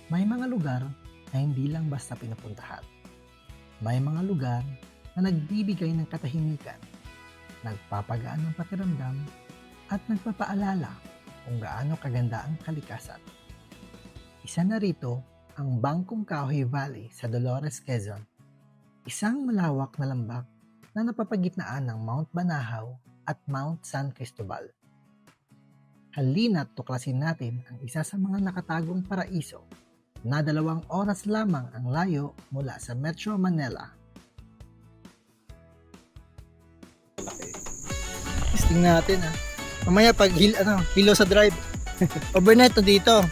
May mga lugar na hindi lang basta pinupuntahan. May mga lugar na nagbibigay ng katahimikan, nagpapagaan ng pakiramdam, at nagpapaalala kung gaano kaganda ang kalikasan. Isa na rito ang Bangkong Kahoy Valley sa Dolores, Quezon. Isang malawak na lambak na napapagitnaan ng Mount Banahaw at Mount San Cristobal. Halina't tuklasin natin ang isa sa mga nakatagong paraiso na 2 oras lamang ang layo mula sa Metro Manila. Testing natin Mamaya pag hilo sa drive. Overnight to dito.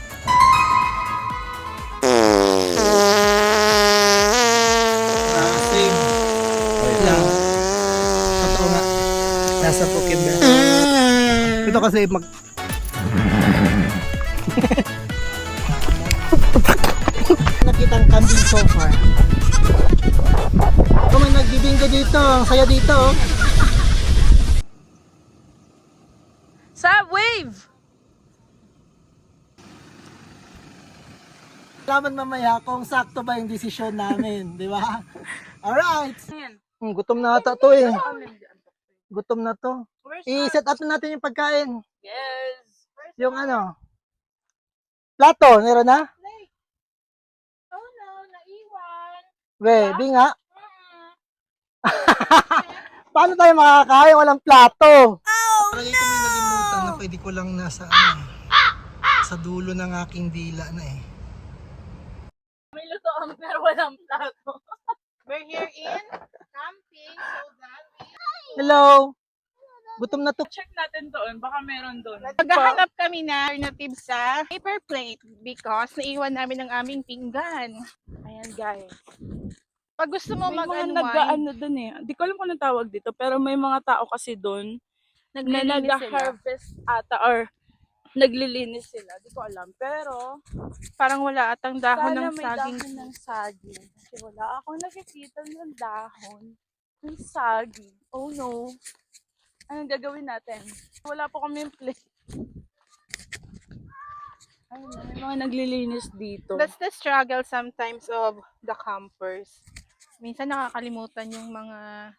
Same. Wait lang. Totoo nga. Nasa Pokemon. Ito kasi nakitang kambing so far. Kung may nagbibinggo dito, ang saya dito. Subwave! Alaman mamaya kung sakto ba yung desisyon namin, di ba? Alright! Gutom na ata to Gutom na to. I-set up na natin yung pagkain. Yes! Yung plato, meron na? Oh no, naiwan. We, di nga. Paano tayo makakain? Walang plato. Palagi ko may nalimutan na pwede ko lang nasa sa dulo ng aking dila na May lutoan pero walang plato. We're here in camping so that Hello! Gutom na to. check natin doon, baka meron doon. Maghahanap kami na alternative sa paper plate because naiwan namin ang aming pinggan. Ayan guys. Pag gusto mo May mga mag-unwind, nag-ano doon Di ko alam kung anong tawag dito, pero may mga tao kasi doon na naglilinis sila. nag-harvest ata or naglilinis sila. Di ko alam. Pero Parang wala atang dahon sana ng may saging. dahon ng saging. Kasi wala akong nakikita ng dahon ng saging. Oh no. Anong gagawin natin? Wala po kami yung plate. Ayun na, may mga naglilinis dito. That's the struggle sometimes of the campers. Minsan nakakalimutan yung mga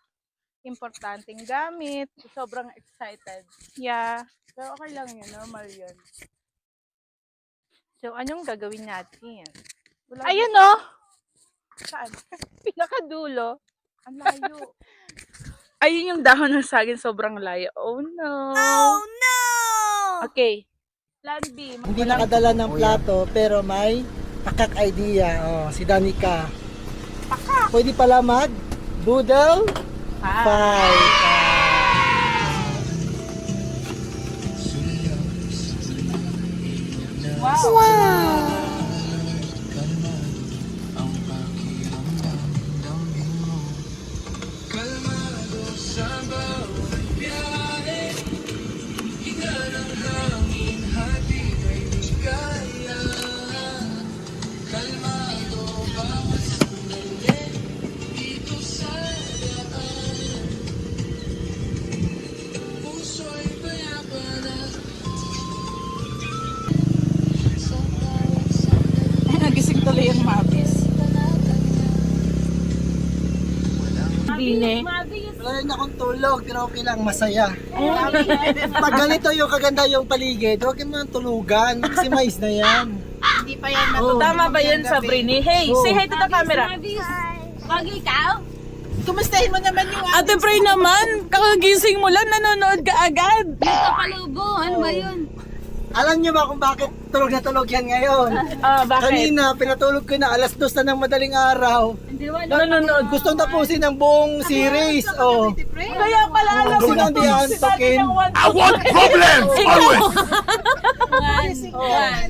importanteng gamit. Sobrang excited. Yeah. Pero okay lang yun. Normal yun. So, anong gagawin natin? Wala Ayun no! Saan? Pinakadulo. Ang layo. Ayun yung dahon ng saging. Sobrang layo. Oh no! Oh no! Okay. Plan B. Hindi nakadala ng plato pero may pakak idea. Si Danica. Pwede pala mag-doodle fight. Wow! Nagising tuloy yung mabis. Bine. Wala rin akong tulog pero okay lang, masaya. Pag ganito yung kaganda yung paligid, huwag mo nang tulugan kasi mais na yan. Hindi pa yan Tama ba yan, Sabrina? Hey, say hi to the camera. Wag ikaw? Kumustahin mo naman yung Ate Bray naman, kakagising mo lang, nanonood ka agad. kapalubo. Ano ba yun? Alam niyo ba kung bakit tulog na tulog yan ngayon? Bakit? Kanina, pinatulog ko na alas 2 na ng madaling araw. Nanonood. Gustong tapusin ang buong series. Kaya pala alam mo na Hindi antokin. I want problems always.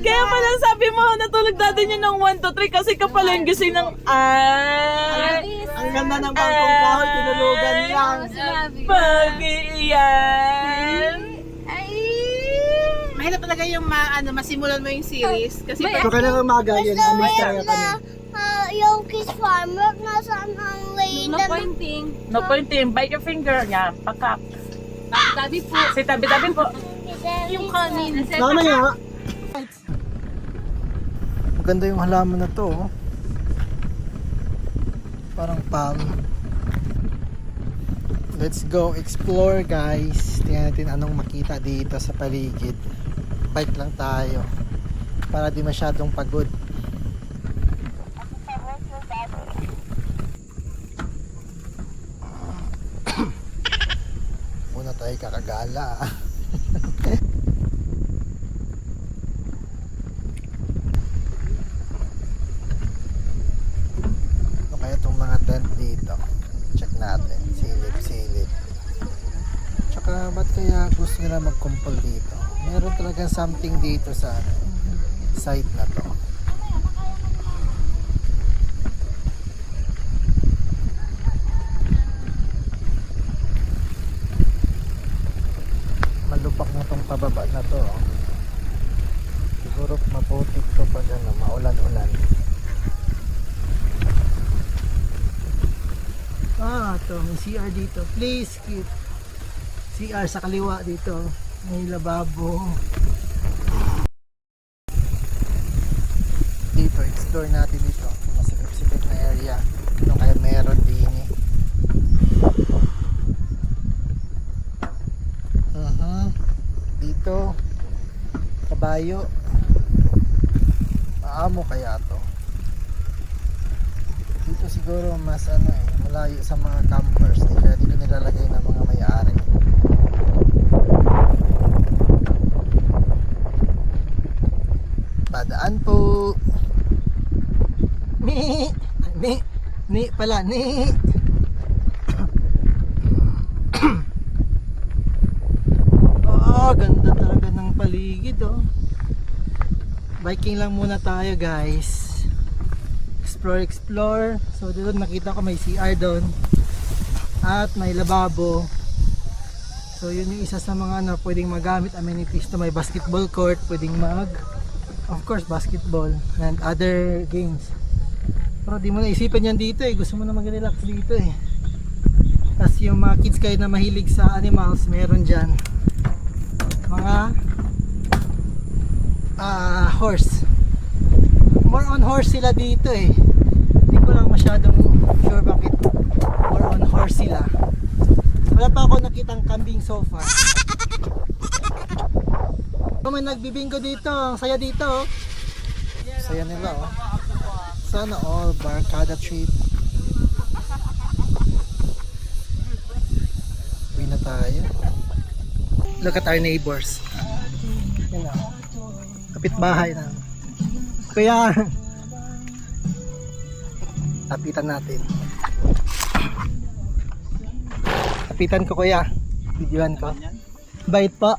Kaya pala sabi mo, natulog natin yun ng 1 to 3 kasi ka pala yung gising ng Ang ganda ng bangkong kahoy, tinulugan lang. pag-iyan. Mahirap talaga yung masimulan mo yung series. Kasi So kailangan umaga yun, amistaya kami. Yung kiss farmer, nasaan ang way No pointing. No pointing. Bite your finger. Yan, pakak. tabi po. Si tabi-tabi po. yung kanin. Mamaya, Maganda yung halaman na to. Oh. Parang palm. Let's go explore guys. Tingnan natin anong makita dito sa paligid. Bike lang tayo. Para di masyadong pagod. Muna tayo kakagala. Ano kaya itong mga tent dito? Check natin. Silip. Tsaka ba't kaya gusto nila mag-kumpol dito? Meron talagang something dito sa site na to. Malupak na tong pababa na to. Siguro maputik to pag maulan-ulan. Ito, may CR dito. Please keep CR sa kaliwa dito. May lababo. Dito, explore natin dito. Masikip-sikip na area. Ano kaya meron din eh. Dito, kabayo. Maamo kaya to. Dito siguro mas malayo sa mga campers. Kaya dito nilalagay ng mga may-ari. Padaan po. Ni pala. Ganda talaga ng paligid oh. Biking lang muna tayo guys. Explore. So dito nakita ko may CR doon at may lababo. So yun yung isa sa mga pwedeng magamit amenities to. May basketball court, pwedeng of course basketball and other games. Pero di mo naisipan yan dito eh. Gusto mo na mag-relax dito eh. Tapos yung mga kids kayo na mahilig sa animals, meron dyan mga horse. More on horse sila dito eh. Hindi ko lang masyadong sure bakit more on horse sila. Wala pa ako nakitang kambing so far. May nagbibingo dito. Ang saya dito oh. Saya nila oh. Sana all barkada trip. Uwi na tayo. Look at our neighbors. Yan o. Kapitbahay na. Kaya tapitan natin. Tapitan ko kuya. Videoan ko. Bait po.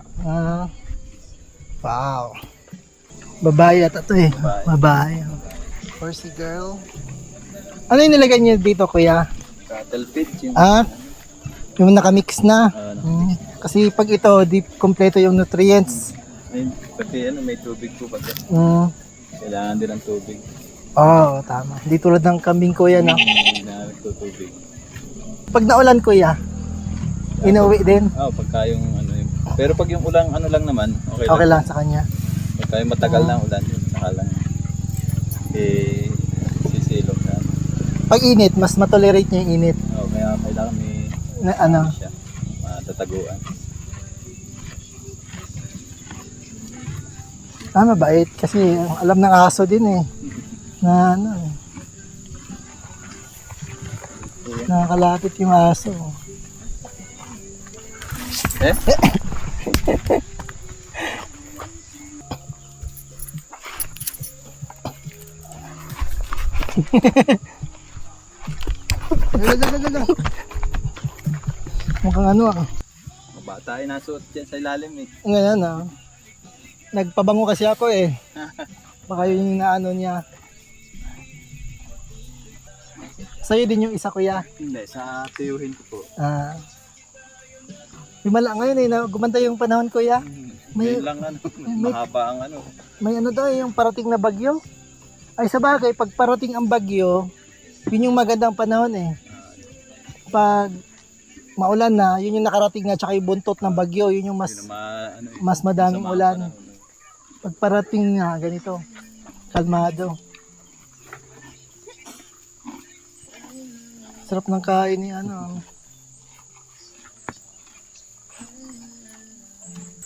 Wow. Babae ata to eh. Babae. Horsey girl. Ano yung nilagay niyo dito kuya? Cattle feed yung Yung nakamix na. Kasi pag ito, di kompleto yung nutrients. pati may tubig po pati. Kailangan din ng tubig. Oo, tama. Hindi tulad ng kambing kuya no? Hindi na nagtutubig. Pag naulan kuya, inuwi din. Pagka yung pero pag yung ulang lang naman, Okay lang sa kanya. Pagka yung matagal na ulan, yun, saka lang sisilog na. Pag init, mas matolerate niya yung init. Kaya kailangan may siya, matataguan. Mabait kasi alam ng aso din eh. Na nakakalapit yung aso. Mukhang Bata ay nasuot dyan sa ilalim eh. Ngayon nagpabango kasi ako eh. Baka yun yung naano niya. Sa'yo din yung isa kuya? Hindi, sa tuyuhin ko po. Himala ngayon eh, gumanda yung panahon kuya. May lang mahaba ang May daw yung parating na bagyo. Ay sa bagay, pag parating ang bagyo, yun yung magandang panahon eh. Pag maulan na, yun yung nakarating na tsaka yung buntot ng bagyo, yun yung mas madaming ulan. Pag parating nga ganito, Kalmado. Sarap ng kain ni ano.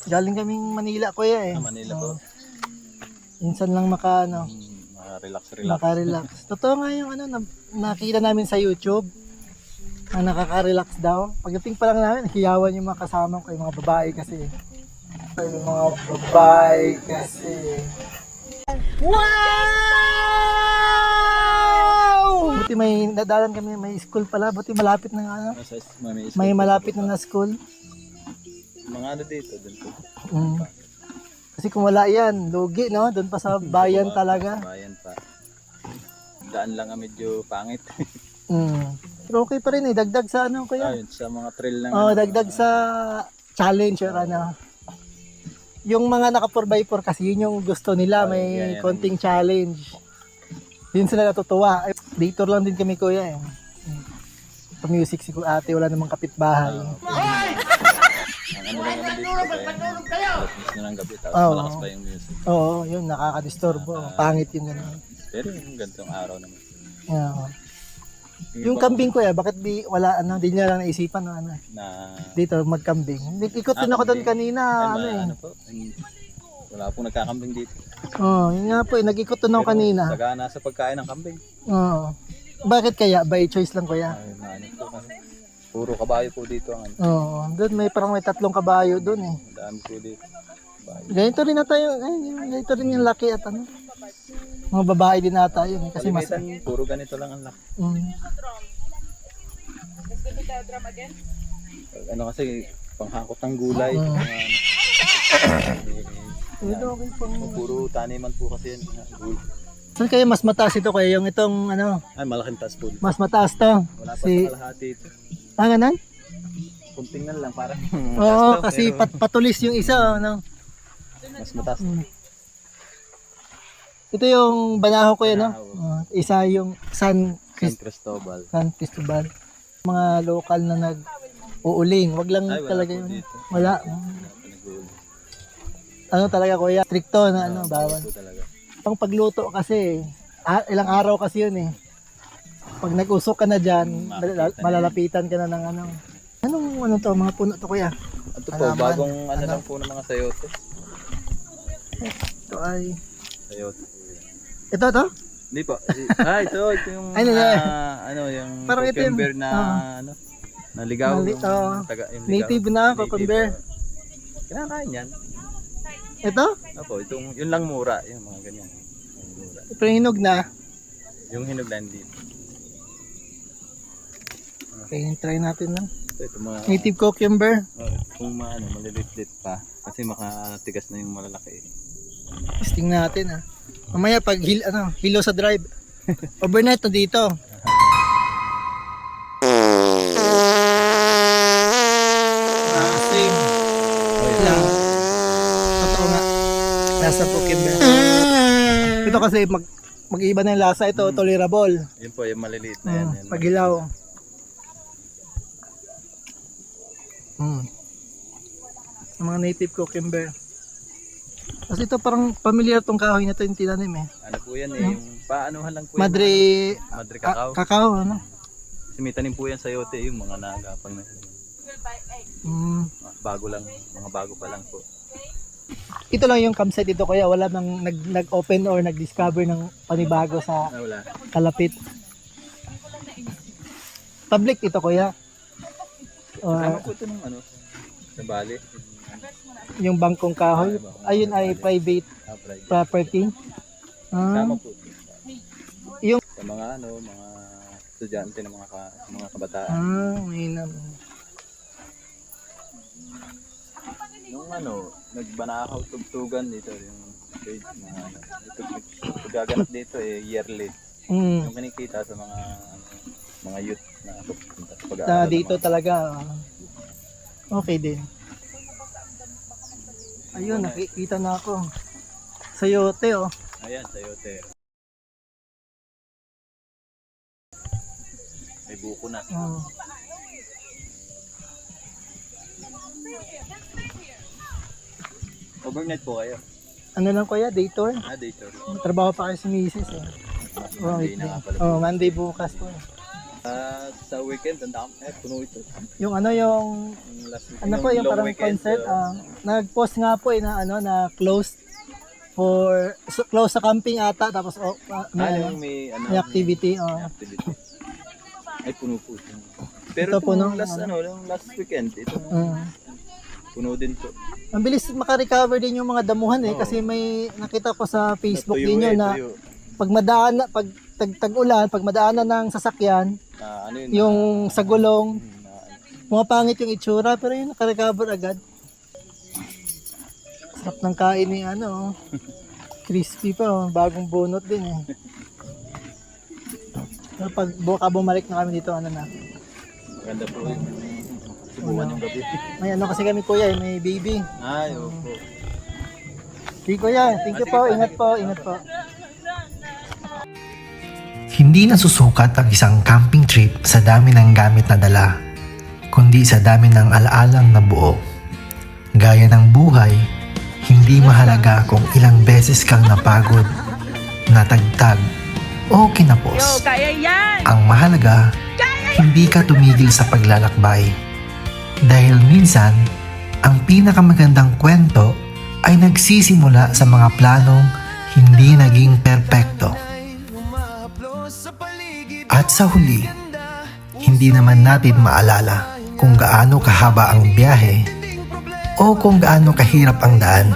Galing kaming Manila, kuya eh. Manila po. Minsan lang ano, Relax. maka-relax. Totoo nga yung ano, nakita namin sa YouTube. Na nakaka-relax daw. Pagdating pa lang namin, nakiyawan yung mga kasama ko, yung mga babae kasi. Yung mga babae kasi. Wow! Buti may nadalan kami, may school pala. Buti malapit na ano. May malapit na school. Mga ano dito, dun po. Kasi kung wala yan, lugi, no? Doon pa sa bayan talaga. Bayan pa. Daan lang ang medyo pangit. Pero okay pa rin eh. Dagdag sa ano, kuya? Ayun, sa mga trail lang. Oh, dagdag sa challenge or ano. Yung mga naka 4x4 kasi yun yung gusto nila, may yan. konting challenge. Yun sila natutuwa. Dator lang din kami, kuya eh. Pa-music si ate, wala namang kapitbahay. Ang ano lang naman dito kaya alas na ng gabi tapos Oo. malakas pa yung music. Oo, yun, nakakadisturbo. Pangit yung gano'n. Pero yung ganitong araw naman. Yeah. Yung kambing ko bakit wala ano, di niya lang naisipan no, ano, Na dito magkambing. Ikot din ako doon kanina, ano eh. ano po, wala pong nagkakambing dito. Oh, yun nga po, nag-ikot doon ako kanina. Sagana sa pagkain ng kambing. Oo. Bakit kaya? By choice lang kuya? Ay, ano po kasi. Puro kabayo po dito ang ano. Oo, doon may parang may 3 kabayo doon eh. Dami po dito. Kabayo. Ganito rin na tayo, ganito rin yung laki at ano. Mga babae din nata yun eh, kasi mas... Kalimitan, puro ganito lang ang laki. Ano kasi, panghakot ng gulay. Ito, okay po. Puro taniman po kasi yan. Gulay. Saan kaya mas mataas ito kuya? Yung itong ano, Ay, malaking taas po. mas mataas to. Wala pa sa kalahati ito. Ganun? Kunting na lang, parang Oo, kasi patulis yung isa, ano. mas mataas. Ito yung banaho ko yan, no? Banahaw. Isa yung San Cristobal. San Cristobal. Mga lokal na nag-uuling. Wag lang Ay, wala talaga po yun. dito. Wala. Nag-uuli. Ano talaga kuya? Stricto na ano, bawal. Po talaga. Pang pagluto kasi, ilang araw kasi yun eh. Pag nag-usok ka na dyan, malalapitan ka na ng ano. Anong to, mga puno to kuya? Ito po, Halaman. bagong ano lang po ng mga sayote. Ito ay... Sayote. Ito to? Hindi po. Ito yung Ay, hindi. ano, yung Parang ito yung- cucumber na ano, naligaw. Mali- yung yung ligaw. Native na cucumber. Kinakain yan. Ito? Opo, yun lang mura, yung mga ganyan. Yung mura. Pero hinog na. Yung hinog na hindi. Okay, try natin lang. Ito mga Native cucumber. kung ano, malilit-lit pa kasi makatigas na yung malalaki. Testing natin ah. Mamaya pag hilo sa drive. Overnight na dito. Same. Lang. Totoo nga. Lasa cucumber. Ito kasi mag-iba na yung lasa. Ito tolerable. Yun po, yung maliliit na yan. Yan. Pag hilaw. Ang mga native cucumber. Kasi ito parang familiar tong kahoy na to yung tinanim eh. Ano po yan eh, yung paanuhan lang po Madre yan. Madre cacao. Kakao, ano? Simitanin po yan sa yote, yung mga nagapang na yun. Bago lang, mga bago pa lang po. Ito lang yung campsite dito kaya wala nang nag-open or nag-discover ng panibago sa Wala. kalapit. Public ito kuya. Kasama po ito ng ano, sa Bali. Yung bangkong kahoy, ayun ay private Private. property. Kasama po. Yung- sa mga ano, mga estudyante ng mga kabataan. May naman. Yung ano, nagbanakaw tugtugan dito, yung page na ano, gaganap dito eh, yearly. Yung kinikita sa mga youth na pupunta sa pag-aaral. Dito talaga. Okay din. Ayun, nakikita na ako. Sayote oh. Ayan, sa yote. May buko na. Overnight po kayo. ano lang kuya, day tour. Dito. Trabaho pa kayo si Mrs. eh. Oh, Monday na nga pala. Monday bukas po. Sa weekend, tanda ko, puno ito. Yung ano yung Yung last weekend, ano po yung long parang weekend, concert, so, nag-post nga po na ano na closed close sa camping ata tapos yung may, may activity. may activity. Ay, puno po. Pero Ito ito, puno, yung last weekend, ito, puno din to. Ang bilis maka-recover din yung mga damuhan eh Oo. kasi may nakita ko sa Facebook Natuyo ninyo eh, na tuyo. pag madaan pag tag-ulan, pag madaanan ng sasakyan, Ano yun? yung sa gulong, ano. pumapangit yung itsura pero yung naka-recover agad. Sarap ng kain ni ano, crispy pa, bagong bunot din eh. Pero pag buka bumalik na kami dito, ano na, Maganda po yung subukan yung gabi. may ano kasi kami kuya, may baby. Ay, opo. Sige kuya, thank you po, ingat po, ingat po. Hindi nasusukat ang isang camping trip sa dami ng gamit na dala, kundi sa dami ng alaalang nabuo. Gaya ng buhay, hindi mahalaga kung ilang beses kang napagod, natagtag, o kinapos. Kaya yan! Ang mahalaga, hindi ka tumigil sa paglalakbay. Dahil minsan, ang pinakamagandang kwento ay nagsisimula sa mga planong hindi naging perpekto. At sa huli, hindi naman natin maalala kung gaano kahaba ang biyahe o kung gaano kahirap ang daan.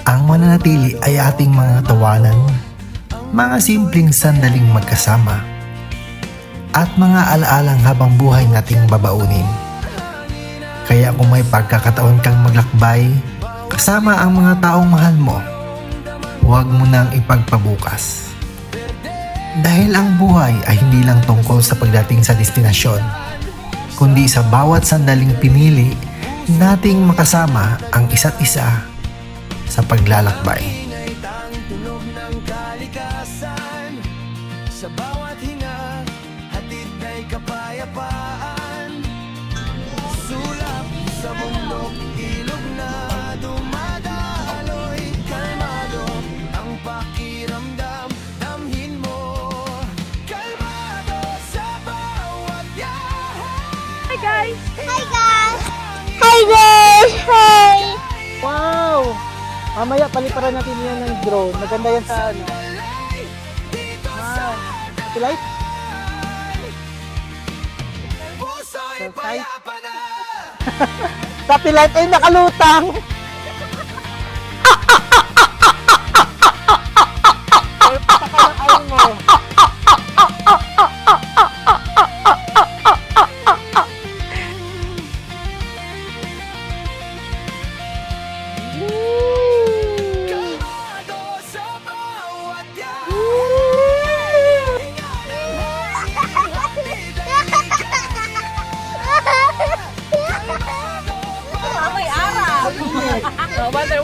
Ang mananatili ay ating mga tawanan, mga simpleng sandaling magkasama, at mga alaalang habang buhay nating babaunin. Kaya kung may pagkakataon kang maglakbay kasama ang mga taong mahal mo, huwag mo nang ipagpabukas. Dahil ang buhay ay hindi lang tungkol sa pagdating sa destinasyon, kundi sa bawat sandaling pinili nating makasama ang isa't isa sa paglalakbay. Sa bawat hinga, hatid na'y kapayapaan. Sulap sa bundok, ilog na dumadaloy. Kalmado ang pakiramdam, damhin mo. Kalmado sa bawat biyahe. Hi guys! Hi guys! Hi guys! Hi! Wow! Mamaya paliparan natin yan ng drone. Maganda yan sa ano. Wow! Light? Puso'y payapa na. Satellite ay nakalutang! Kalmado sa bawat biyahe. May araw! Wonder